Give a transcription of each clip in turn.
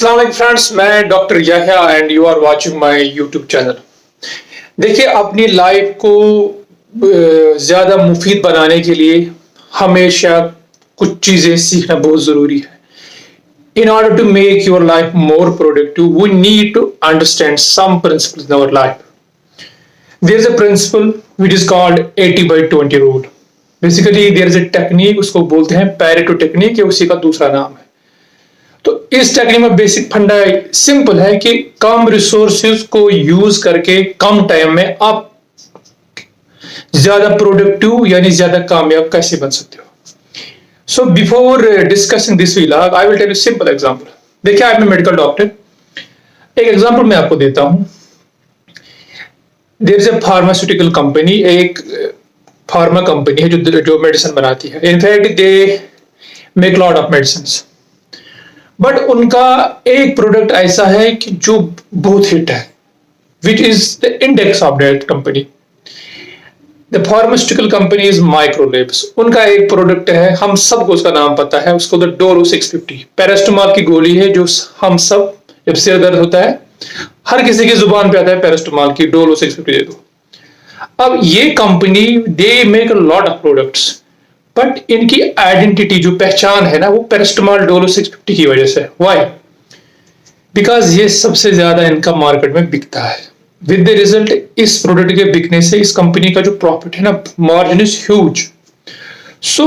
अस्सलाम वालेकुम फ्रेंड्स, मैं doctor Yahya and you are watching my YouTube channel. देखिए, अपनी लाइफ को ज़्यादा मुफीद बनाने के लिए हमेशा कुछ चीज़ें सीखना बहुत ज़रूरी है। In order to make your life more productive, we need to understand some principles in our life. There is a principle which is called 80/20 rule. Basically, there is a technique, उसको बोलते हैं पैरेटो टेक्निक, या उसी का दूसरा नाम है। तो इस टेक्निक में बेसिक फंडा सिंपल है कि कम रिसोर्सेज को यूज करके कम टाइम में आप ज्यादा प्रोडक्टिव यानी ज्यादा कामयाब कैसे बन सकते हो। So before discussing this vlog I will tell you simple example. देखिए, I am a medical doctor. एक एग्जांपल मैं आपको देता हूं। There is a pharmaceutical company, एक फार्मा कंपनी है जो मेडिसिन बनाती है। In fact they make lot of medicine, but उनका एक प्रोडक्ट ऐसा है कि जो बहुत हिट है, which is the index of that company. The pharmaceutical company is Microlabs. उनका एक प्रोडक्ट है, हम सबको उसका नाम पता है, उसको द डोलो 650 पैरास्टामोल की गोली है, जो हम सब जब सिर दर्द होता है हर किसी की जुबान पे आता है पैरास्टामोल की डोलो 650 दे दो। अब ये company they make a lot of products, but इनकी आइडेंटिटी जो पहचान है ना, वो पैरास्टामोल डोलो 650 की वजह से। व्हाई? बिकॉज ये सबसे ज्यादा इनका मार्केट में बिकता है। विद द रिजल्ट, इस प्रोडक्ट के बिकने से इस कंपनी का जो प्रॉफिट है ना, मार्जिन इज ह्यूज। सो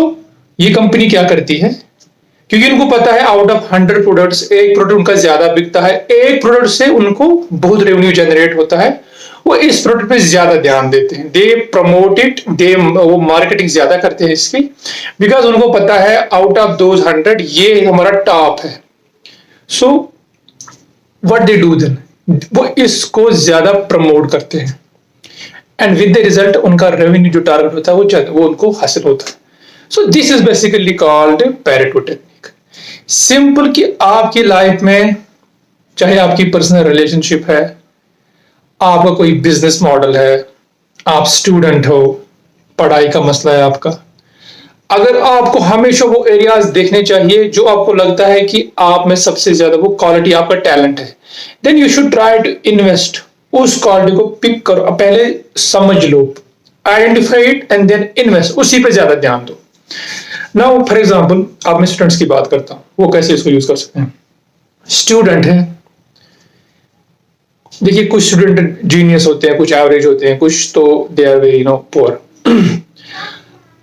ये कंपनी क्या करती है, क्योंकि इनको पता है आउट ऑफ 100 प्रोडक्ट्स एक प्रोडक्ट उनका ज्यादा बिकता है, एक प्रोडक्ट से उनको बहुत रेवेन्यू जनरेट होता है, वो इस प्रोडक्ट पे ज्यादा ध्यान देते हैं। दे प्रमोट इट, वो मार्केटिंग ज्यादा करते हैं इसकी, बिकॉज उनको पता है आउट ऑफ दोज 100 ये हमारा टॉप है। So what they do then, वो इसको ज्यादा प्रमोट करते हैं, एंड विद द रिजल्ट उनका रेवेन्यू जो टारगेट होता है वो उनको हासिल होता है। So this is basically called Pareto technique. Simple कि आपकी लाइफ में, चाहे आपकी पर्सनल रिलेशनशिप है, आपका कोई बिजनेस मॉडल है, आप स्टूडेंट हो, पढ़ाई का मसला है आपका, अगर आपको हमेशा वो एरियाज देखने चाहिए जो आपको लगता है कि आप में सबसे ज्यादा वो क्वालिटी, आपका टैलेंट है, then you should try to invest. उस क्वालिटी को पिक करो, पहले समझ लो, identify it and then invest, उसी पे ज्यादा ध्यान दो। नाउ फॉर एग्जांपल, आप मैं स्टूडेंट्स की बात करता हूं, वो कैसे इसको यूज कर सकते हैं। स्टूडेंट है, देखिए कुछ स्टूडेंट जीनियस होते हैं, कुछ एवरेज होते हैं, कुछ तो दे आर वेरी पुअर।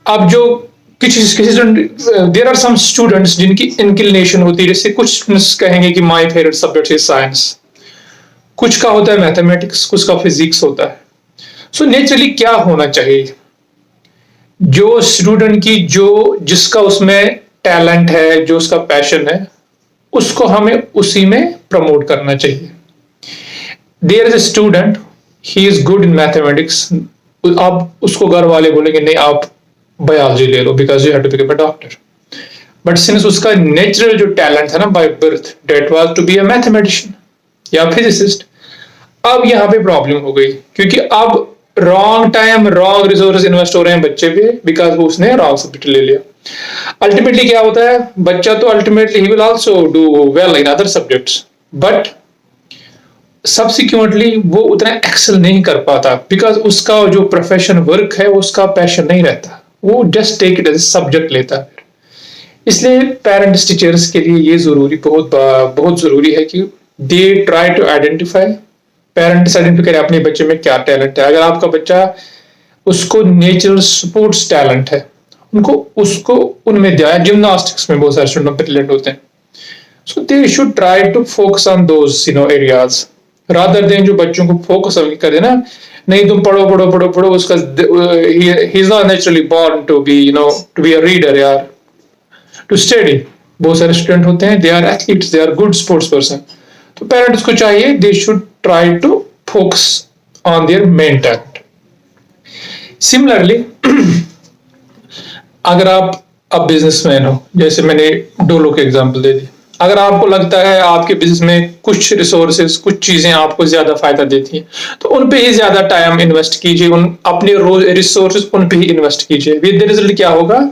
अब जो किसी देयर आर सम स्टूडेंट्स जिनकी इंक्लिनेशन होती है, जैसे कुछ स्टूडेंट्स कहेंगे कि my favourite subject is science, कुछ का होता है मैथमेटिक्स, कुछ का फिजिक्स होता है। सो नेचुरली क्या होना चाहिए, जो स्टूडेंट की जिसका उसमें टैलेंट है, जो उसका पैशन है, उसको हमें उसी में प्रमोट करना चाहिए। There is a student, he is good in mathematics, अब उसको घर वाले बोलेंगे नहीं आप बायोलॉजी ले लो because you have to become a doctor, but since उसका नेचुरल जो टैलेंट था ना by birth, that was to be a mathematician या फिजिसिस्ट। अब यहाँ पे प्रॉब्लम हो गई, क्योंकि अब wrong time wrong resources invest हो रहे हैं बच्चे पे, बिकॉज वो उसने रॉन्ग सब्जेक्ट ले लिया। अल्टीमेटली क्या होता है, बच्चा तो ultimately he will also do well in other subjects, but subsequently वो उतना एक्सेल नहीं कर पाता, बिकॉज उसका जो प्रोफेशन वर्क है उसका पैशन नहीं रहता, वो just take it as subject लेता है। इसलिए पेरेंट्स टीचर्स के लिए ये जरूरी, बहुत जरूरी है कि they try to identify, parents identify करें अपने बच्चे में क्या टैलेंट है। अगर आपका बच्चा, उसको नेचुरल स्पोर्ट्स टैलेंट है, उसको उनमें दिया, जिम्नास्टिक्स में बहुत सारे स्टूडेंट टैलेंट होते हैं, so they should try to focus on those areas rather than जो बच्चों को फोकस कर देना, नहीं तुम पढ़ो पढ़ो पढ़ो पढ़ो, उसका ही is not naturally born to be a reader यार, टू स्टडी। बहुत सारे स्टूडेंट होते हैं, they are athletes, they are good sports person, तो पेरेंट्स को चाहिए they should try to focus on their main talent. Similarly अगर आप अब बिजनेसमैन हो, जैसे मैंने डोलो के एग्जांपल दे दी, अगर आपको लगता है आपके बिजनेस में कुछ रिसोर्सेज, कुछ चीजें आपको ज्यादा फायदा देती हैं, तो उन पे ही ज्यादा टाइम इन्वेस्ट कीजिए, उन अपने रिसोर्सेज उन पे ही इन्वेस्ट कीजिए। विद द रिजल्ट क्या होगा,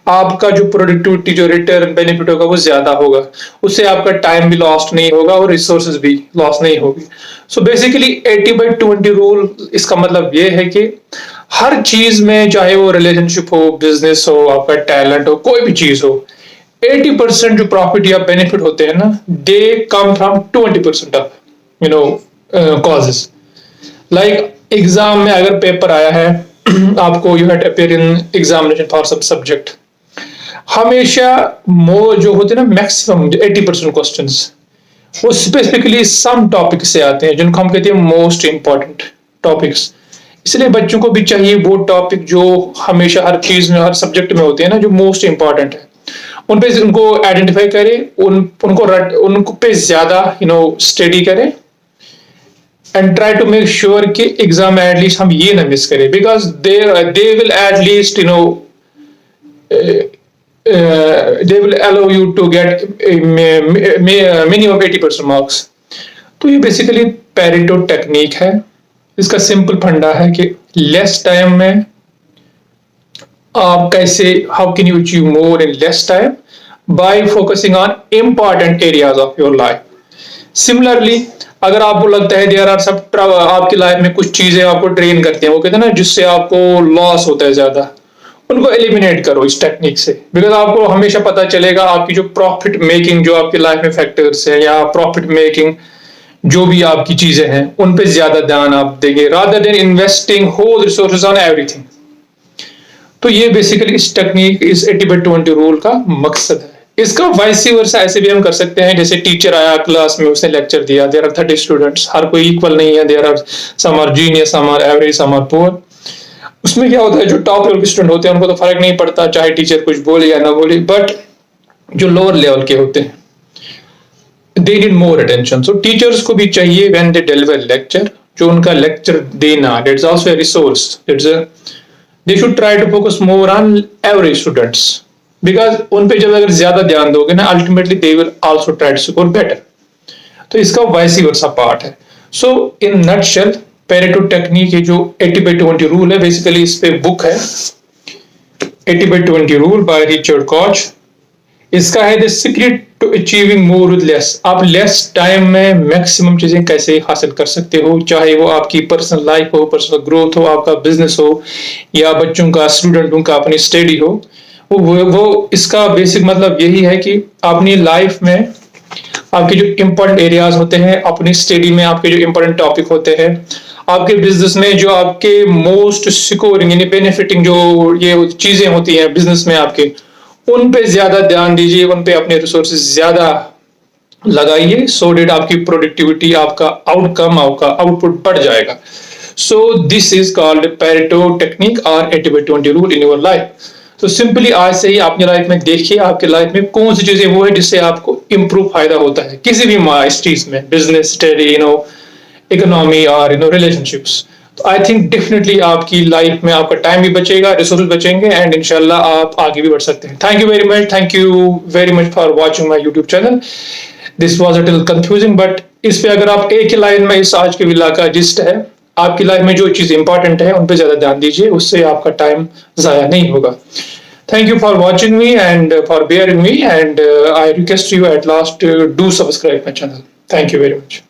आपका जो प्रोडक्टिविटी, जो रिटर्न बेनिफिट होगा वो ज्यादा होगा, उससे आपका टाइम भी लॉस्ट नहीं होगा और रिसोर्सेज भी लॉस नहीं होगी। सो बेसिकली 80/20 रूल, इसका मतलब ये है कि हर चीज में, चाहे वो रिलेशनशिप हो, बिजनेस हो, आपका टैलेंट हो, कोई भी चीज हो, 80% जो प्रॉफिट या बेनिफिट होते हैं ना, they come from 20% of causes. Like exam में अगर पेपर आया है, आपको you had appear in examination for सब सब्जेक्ट, हमेशा जो होते हैं ना, मैक्सिमम 80% क्वेश्चंस वो स्पेसिफिकली सम टॉपिक से आते हैं, जिनको हम कहते हैं मोस्ट इंपॉर्टेंट टॉपिक्स। इसलिए बच्चों को भी चाहिए वो टॉपिक जो हमेशा हर चीज में, हर सब्जेक्ट में होते हैं ना, जो मोस्ट इंपॉर्टेंट है, उन पे उनको आइडेंटिफाई करें, उनको पे ज्यादा स्टडी करें, and try to make sure कि एग्जाम में एटलीस्ट हम ये ना मिस करें, because they will at least they will allow you to get minimum 80% marks। तो ये बेसिकली पेरेटो टेक्निक है। इसका सिंपल फंडा है कि लेस टाइम में आप कैसे, how can you achieve more in less time bye focusing on important areas of your life. Similarly, अगर आपको लगता है देयर आर सब आपकी लाइफ में कुछ चीजें आपको ड्रेन करती हैं, वो कहते हैं ना, जिससे आपको लॉस होता है ज्यादा, उनको एलिमिनेट करो इस टेक्निक से। बिकॉज आपको हमेशा पता चलेगा आपकी जो प्रॉफिट मेकिंग, जो आपकी लाइफ में फैक्टर्स है, या प्रॉफिट मेकिंग जो भी आपकी चीजें हैं, उन पे ज्यादा ध्यान आप देंगे, rather than investing whole resources on everything. तो ये बेसिकली इस टेक्निक, इस 80/20 रूल का मकसद है। इसका वाइस वर्सा ऐसे भी हम कर सकते हैं, जैसे टीचर आया क्लास में, उसने लेक्चर दिया, देयर आर 30 स्टूडेंट्स, हर कोई इक्वल नहीं है, there are some are genius, some are average, some are poor. उसमें क्या होता है, जो टॉप लेवल के स्टूडेंट होते हैं उनको तो फर्क नहीं पड़ता चाहे टीचर कुछ बोले या ना बोले, बट जो लोअर लेवल के होते हैं, they need more attention. So teachers को भी चाहिए व्हेन दे डिलीवर लेक्चर, जो उनका लेक्चर देना, that's also a resource, they should try to focus more on average students, because उन पे जब अगर ज्यादा ध्यान दोगे ना, ultimately they will also try to score better. तो इसका वाइस वर्सा पार्ट है। So in nutshell, Pareto technique, ये जो 80/20 रूल है, बेसिकली इस पे बुक है 80/20 रूल बाय रिचर्ड कॉच। इसका है the secret to achieving more with less. आप लेस टाइम में मैक्सिमम चीजें कैसे हासिल कर सकते हो, चाहे वो आपकी पर्सनल लाइफ हो, पर्सनल ग्रोथ हो, आपका बिजनेस हो, या बच्चों का, स्टूडेंटों का अपनी स्टडी हो। वो इसका बेसिक मतलब यही है कि अपनी लाइफ में आपके जो इंपॉर्टेंट एरियाज होते हैं, अपनी स्टडी में आपके जो इंपॉर्टेंट टॉपिक होते हैं, आपके बिजनेस में जो आपके मोस्ट सिक्योरिंग यानी बेनिफिटिंग जो ये चीजें होती हैं बिजनेस में आपके, उन पे ज्यादा ध्यान दीजिए, उन पे अपने रिसोर्सेज ज्यादा लगाइए, सो डेट आपकी प्रोडक्टिविटी, आपका आउटकम, आपका आउटपुट बढ़ जाएगा। सो this is called Pareto technique और 80/20 रूल इन योर लाइफ। तो सिंपली आज से ही अपनी लाइफ में देखिए, आपकी लाइफ में कौन सी चीजें वो है जिससे आपको इंप्रूव फायदा होता है किसी भी चीज में, बिजनेस, स्टडी, इकोनॉमी और रिलेशनशिप्स। तो आई थिंक डेफिनेटली आपकी लाइफ में आपका टाइम भी बचेगा, रिसोर्सेज बचेंगे, एंड इंशाल्लाह आप आगे भी बढ़ सकते हैं। Thank you very much for watching my YouTube channel. This was a little confusing, but इस पे अगर आप एक ही लाइन में इस आज के विला का जिस्ट है, आपकी लाइफ में जो चीज इंपॉर्टेंट है उन पे ज्यादा ध्यान दीजिए, उससे आपका टाइम जाया नहीं होगा। Thank you for watching me and for bearing me, and I request you at last do subscribe my channel. Thank you very much.